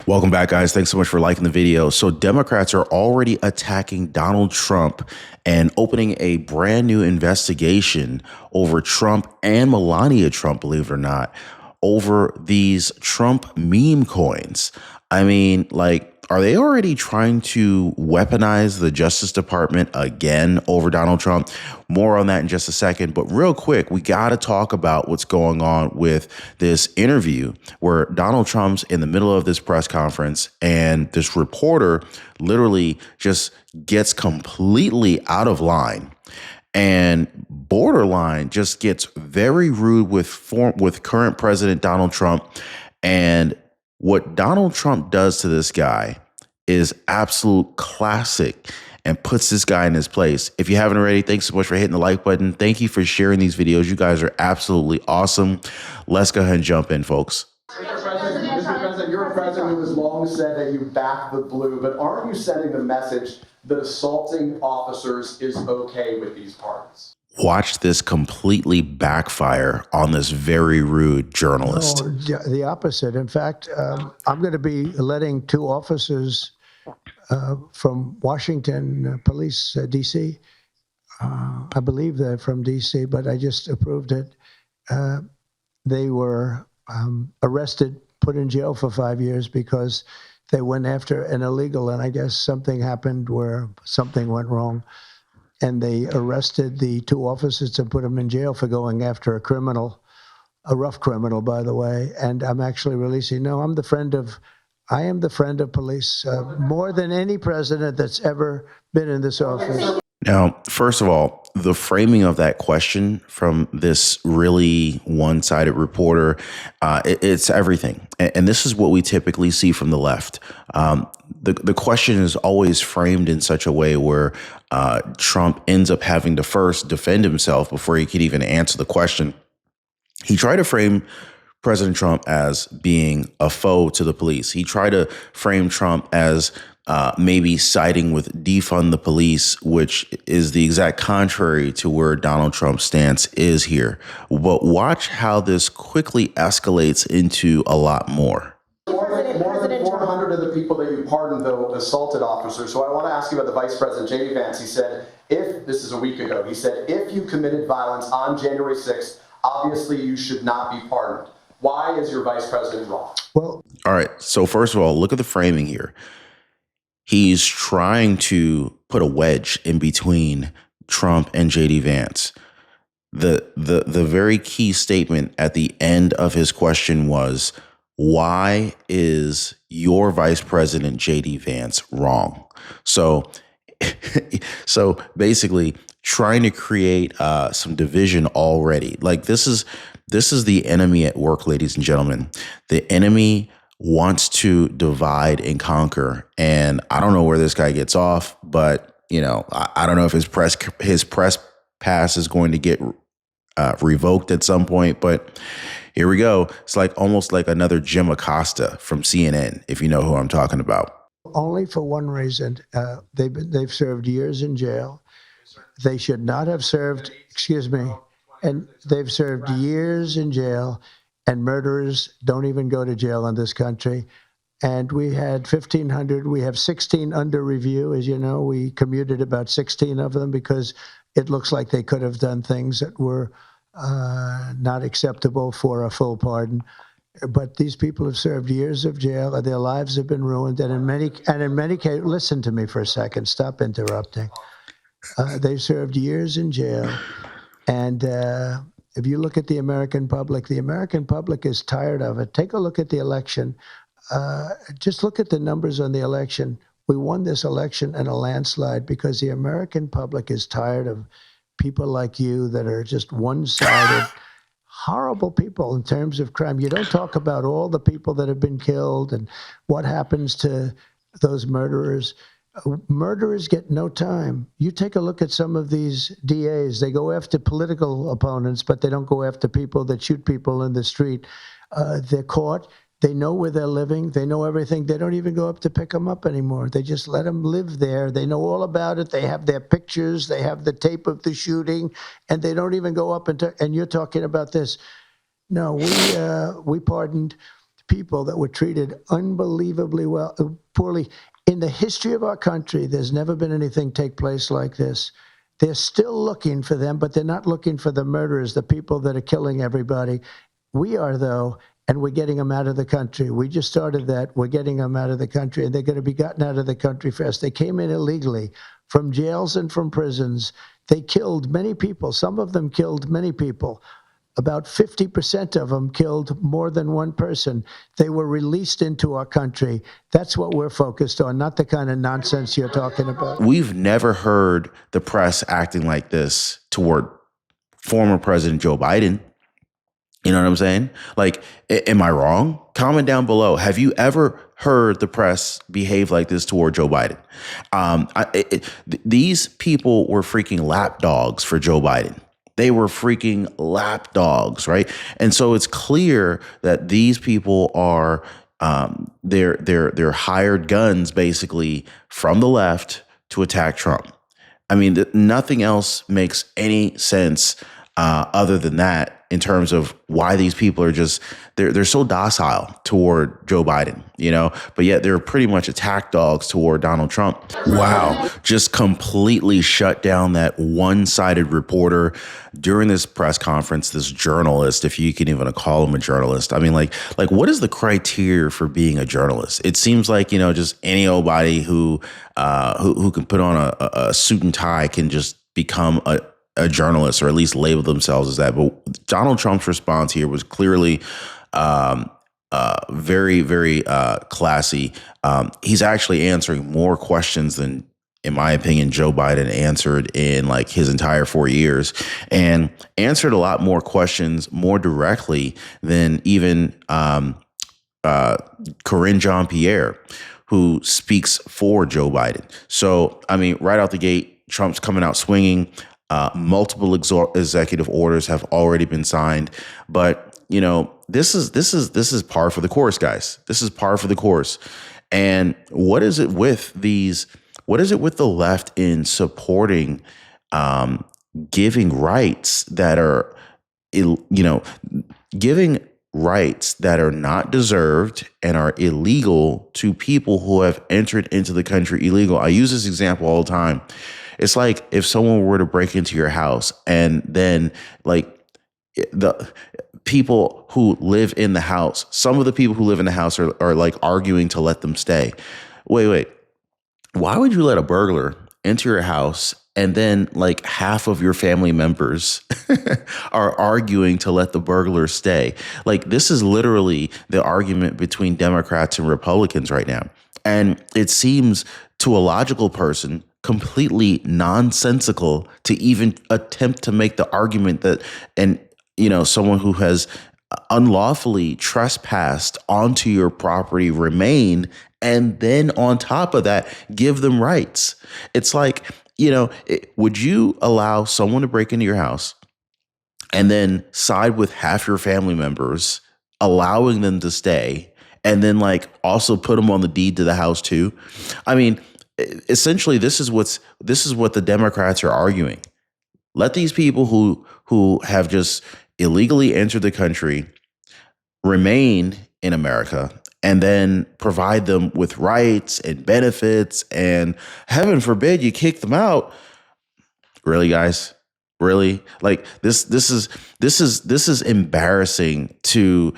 Welcome back, guys. Thanks so much for liking the video. So Democrats are already attacking Donald Trump and opening a brand new investigation over Trump and Melania Trump, believe it or not, over these Trump meme coins. I mean, like, are they already trying to weaponize the Justice Department again over Donald Trump? More on that in just a second. But real quick, we got to talk about what's going on with this interview where Donald Trump's in the middle of this press conference and this reporter literally just gets completely out of line and borderline just gets very rude with current President Donald Trump. And what Donald Trump does to this guy is absolute classic and puts this guy in his place. If you haven't already, thanks so much for hitting the like button. Thank you for sharing these videos. You guys are absolutely awesome. Let's go ahead and jump in, folks. Mr. President, you're a president who has long said that you back the blue, but aren't you sending the message that assaulting officers is okay with these parties? Watch this completely backfire on this very rude journalist. No, the opposite. In fact, I'm going to be letting two officers from Washington Police, D.C. I believe they're from D.C., but I just approved it. They were arrested, put in jail for 5 years because they went after an illegal, and I guess something happened where something went wrong. And they arrested the two officers and put them in jail for going after a criminal, a rough criminal, by the way. And I'm actually releasing. No, I am the friend of police, more than any president that's ever been in this office. Now, first of all, the framing of that question from this really one-sided reporter, it's everything. And this is what we typically see from the left. The question is always framed in such a way where Trump ends up having to first defend himself before he could even answer the question. He tried to frame President Trump as being a foe to the police. He tried to frame Trump as maybe siding with defund the police, which is the exact contrary to where Donald Trump's stance is here. But watch how this quickly escalates into a lot more. More than 400 of the people that you pardoned, though, assaulted officers. So I want to ask you about the Vice President, J.D. Vance. He said, this is a week ago, he said, if you committed violence on January 6th, obviously you should not be pardoned. Why is your Vice President wrong? Well, all right. So first of all, look at the framing here. He's trying to put a wedge in between Trump and J.D. Vance. The very key statement at the end of his question was, why is your Vice President J.D. Vance wrong? So basically trying to create some division already. Like this is the enemy at work, ladies and gentlemen. The enemy wants to divide and conquer. And I don't know where this guy gets off, but you know, I don't know if his press pass is going to get revoked at some point, but here we go. It's like almost like another Jim Acosta from CNN, if you know who I'm talking about. Only for one reason. They've served years in jail. They should not have served, excuse me, and they've served years in jail. And murderers don't even go to jail in this country. And we had 1,500. We have 16 under review. As you know, we commuted about 16 of them because it looks like they could have done things that were not acceptable for a full pardon. But these people have served years of jail, and their lives have been ruined. And in many cases, listen to me for a second. Stop interrupting. They've served years in jail, and if you look at the American public is tired of it. Take a look at the election. Just look at the numbers on the election. We won this election in a landslide because the American public is tired of people like you that are just one-sided, horrible people in terms of crime. You don't talk about all the people that have been killed and what happens to those murderers. Murderers get no time. You take a look at some of these DAs. They go after political opponents, but they don't go after people that shoot people in the street. They're caught. They know where they're living. They know everything. They don't even go up to pick them up anymore. They just let them live there. They know all about it. They have their pictures. They have the tape of the shooting, and they don't even go up and you're talking about this. No, we pardoned people that were treated unbelievably poorly. In the history of our country, there's never been anything take place like this. They're still looking for them, but they're not looking for the murderers, the people that are killing everybody. We are, though, and we're getting them out of the country. We just started that. We're getting them out of the country, and they're going to be gotten out of the country fast. They came in illegally from jails and from prisons. They killed many people. Some of them killed many people. About 50% of them killed more than one person. They were released into our country. That's what we're focused on, not the kind of nonsense you're talking about. We've never heard the press acting like this toward former President Joe Biden. You know what I'm saying? Like, am I wrong? Comment down below. Have you ever heard the press behave like this toward Joe Biden? These people were freaking lapdogs for Joe Biden. They were freaking lapdogs, right? And so it's clear that these people are they're hired guns basically from the left to attack Trump. I mean, nothing else makes any sense other than that in terms of why these people are just they're so docile toward Joe Biden, you know, but yet they're pretty much attack dogs toward Donald Trump. Wow. Just completely shut down that one-sided reporter during this press conference, this journalist, if you can even call him a journalist. I mean, like what is the criteria for being a journalist? It seems like, you know, just any old body who can put on a suit and tie can just become a journalist, or at least label themselves as that. But Donald Trump's response here was clearly very, very classy. He's actually answering more questions than, in my opinion, Joe Biden answered in like his entire 4 years, and answered a lot more questions more directly than even Karine Jean-Pierre, who speaks for Joe Biden. So, I mean, right out the gate, Trump's coming out swinging. Multiple executive orders have already been signed, but you know, this is par for the course, guys. This is par for the course. And what is it with these? What is it with the left in supporting giving rights that are, you know, giving rights that are not deserved and are illegal to people who have entered into the country illegal? I use this example all the time. It's like if someone were to break into your house and then like the people who live in the house, some of the people who live in the house are like arguing to let them stay. Wait. Why would you let a burglar into your house and then like half of your family members are arguing to let the burglar stay? Like, this is literally the argument between Democrats and Republicans right now. And it seems to a logical person completely nonsensical to even attempt to make the argument that, and you know, someone who has unlawfully trespassed onto your property remain, and then on top of that, give them rights. It's like, you know, would you allow someone to break into your house and then side with half your family members, allowing them to stay, and then like also put them on the deed to the house too? I mean, essentially, this is what the Democrats are arguing. Let these people who have just illegally entered the country remain in America, and then provide them with rights and benefits, and heaven forbid you kick them out. Really, guys? Really? Like this is embarrassing to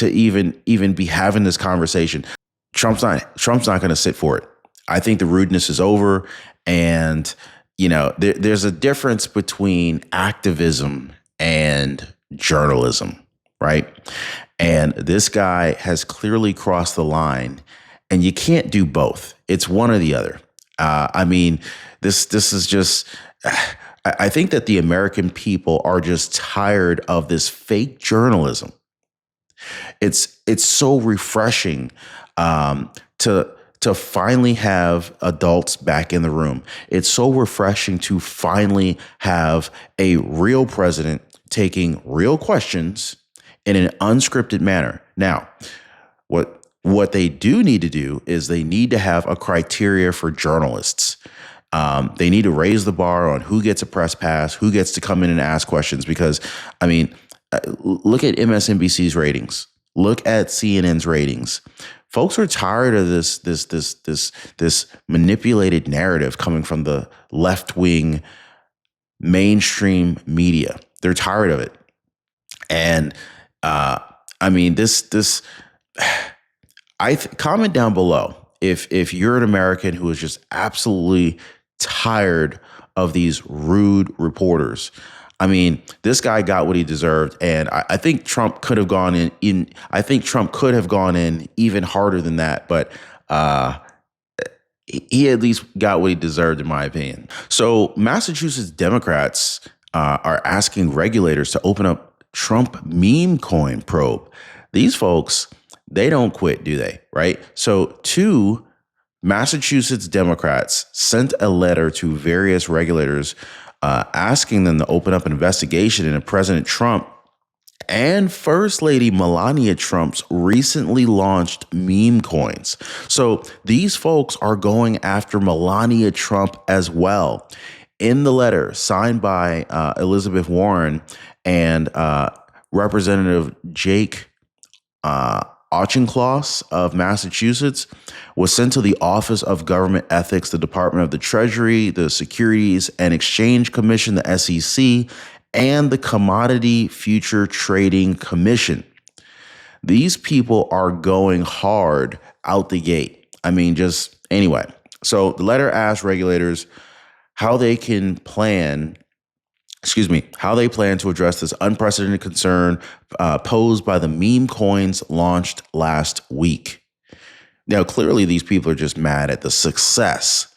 even be having this conversation. Trump's not going to sit for it. I think the rudeness is over, and you know, there's a difference between activism and journalism, right? And this guy has clearly crossed the line, and you can't do both. It's one or the other. I mean, this is just. I think that the American people are just tired of this fake journalism. It's so refreshing to finally have adults back in the room. It's so refreshing to finally have a real president taking real questions in an unscripted manner. Now, what they do need to do is they need to have a criteria for journalists. They need to raise the bar on who gets a press pass, who gets to come in and ask questions, because, I mean, look at MSNBC's ratings. Look at CNN's ratings. Folks are tired of this manipulated narrative coming from the left-wing mainstream media. They're tired of it. And I mean, comment down below if you're an American who is just absolutely tired of these rude reporters. I mean, this guy got what he deserved, and I think Trump could have gone in. I think Trump could have gone in even harder than that, but he at least got what he deserved, in my opinion. So Massachusetts Democrats are asking regulators to open up Trump meme coin probe. These folks, they don't quit, do they? Right? So two Massachusetts Democrats sent a letter to various regulators asking them to open up an investigation into President Trump and First Lady Melania Trump's recently launched meme coins. So these folks are going after Melania Trump as well. In the letter signed by Elizabeth Warren and Representative Jake Auchincloss of Massachusetts, was sent to the Office of Government Ethics, the Department of the Treasury, the Securities and Exchange Commission, the SEC, and the Commodity Future Trading Commission. These people are going hard out the gate. I mean, just anyway. So the letter asks regulators how they plan to address this unprecedented concern posed by the meme coins launched last week. Now, clearly, these people are just mad at the success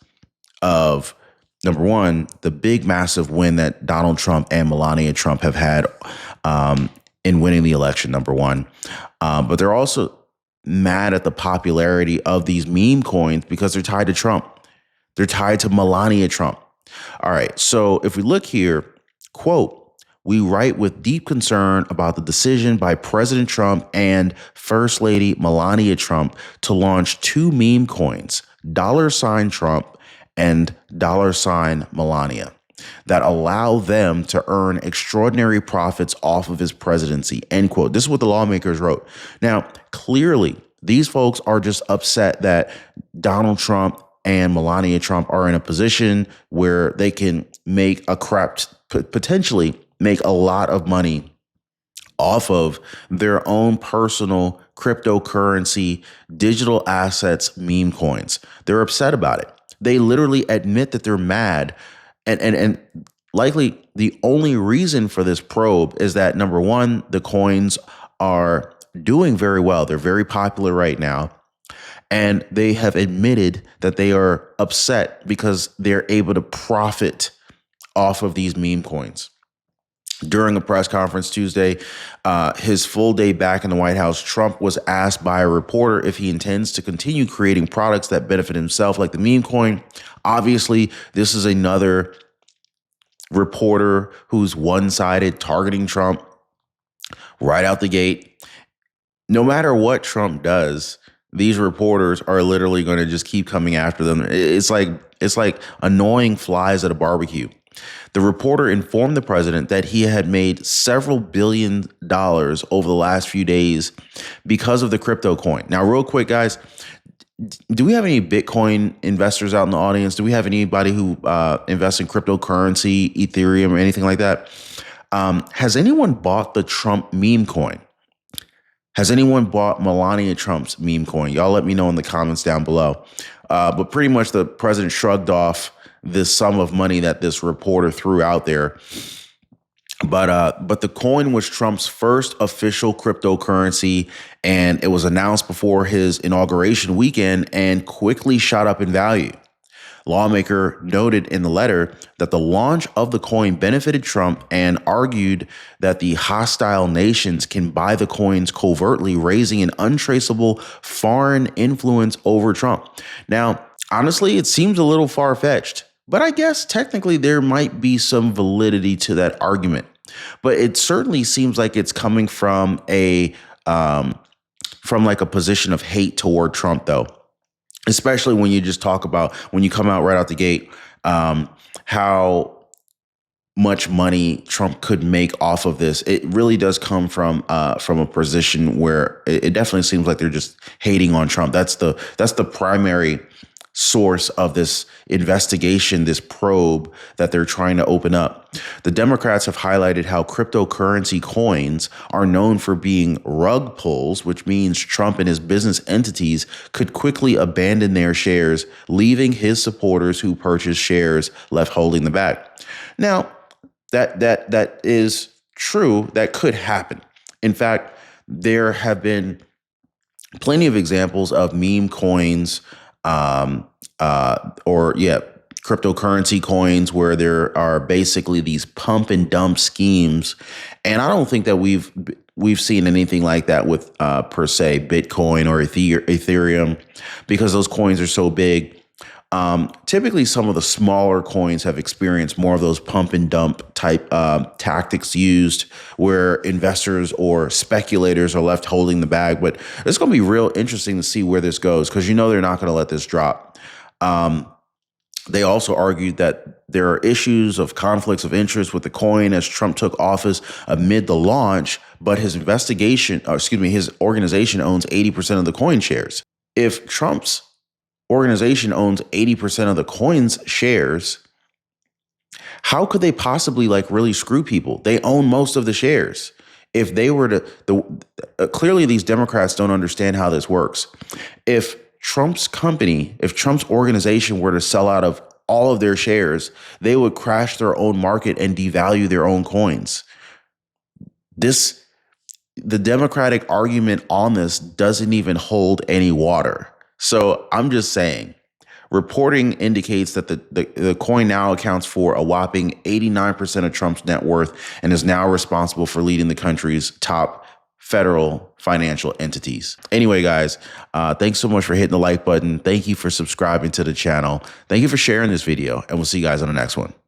of, number one, the big, massive win that Donald Trump and Melania Trump have had in winning the election, number one. But they're also mad at the popularity of these meme coins because they're tied to Trump. They're tied to Melania Trump. All right. So if we look here, quote, "We write with deep concern about the decision by President Trump and First Lady Melania Trump to launch two meme coins, $Trump and $Melania, that allow them to earn extraordinary profits off of his presidency," end quote. This is what the lawmakers wrote. Now, clearly, these folks are just upset that Donald Trump and Melania Trump are in a position where they can potentially make a lot of money off of their own personal cryptocurrency, digital assets, meme coins. They're upset about it. They literally admit that they're mad. And likely the only reason for this probe is that, number one, the coins are doing very well. They're very popular right now. And they have admitted that they are upset because they're able to profit off of these meme coins. During a press conference Tuesday, his full day back in the White House, Trump was asked by a reporter if he intends to continue creating products that benefit himself, like the meme coin. Obviously, this is another reporter who's one-sided, targeting Trump right out the gate. No matter what Trump does, these reporters are literally going to just keep coming after them. It's like annoying flies at a barbecue. The reporter informed the president that he had made several $billions over the last few days because of the crypto coin. Now, real quick, guys, do we have any Bitcoin investors out in the audience? Do we have anybody who invests in cryptocurrency, Ethereum, or anything like that? Has anyone bought the Trump meme coin? Has anyone bought Melania Trump's meme coin? Y'all let me know in the comments down below. But pretty much the president shrugged off this sum of money that this reporter threw out there. But the coin was Trump's first official cryptocurrency, and it was announced before his inauguration weekend and quickly shot up in value. Lawmaker noted in the letter that the launch of the coin benefited Trump and argued that the hostile nations can buy the coins covertly, raising an untraceable foreign influence over Trump. Now, honestly, it seems a little far-fetched, but I guess technically there might be some validity to that argument. But it certainly seems like it's coming from a position of hate toward Trump, though. Especially when you just talk about, when you come out right out the gate, how much money Trump could make off of this. It really does come from a position where it definitely seems like they're just hating on Trump. That's the primary source of this investigation, this probe that they're trying to open up. The Democrats have highlighted how cryptocurrency coins are known for being rug pulls, which means Trump and his business entities could quickly abandon their shares, leaving his supporters who purchased shares left holding the bag. Now, that is true. That could happen. In fact, there have been plenty of examples of meme coins, cryptocurrency coins where there are basically these pump and dump schemes. And I don't think that we've seen anything like that with per se Bitcoin or Ethereum, because those coins are so big. Typically, some of the smaller coins have experienced more of those pump and dump type tactics used, where investors or speculators are left holding the bag. But it's going to be real interesting to see where this goes, because they're not going to let this drop. They also argued that there are issues of conflicts of interest with the coin as Trump took office amid the launch, but his organization owns 80% of the coin shares. If Trump's organization owns 80% of the coin's shares, how could they possibly really screw people? They own most of the shares. If they were to, clearly these Democrats don't understand how this works. If Trump's organization were to sell out of all of their shares, they would crash their own market and devalue their own coins. The Democratic argument on this doesn't even hold any water. So I'm just saying, reporting indicates that the coin now accounts for a whopping 89% of Trump's net worth and is now responsible for leading the country's top federal financial entities. Anyway, guys, thanks so much for hitting the like button. Thank you for subscribing to the channel. Thank you for sharing this video, and we'll see you guys on the next one.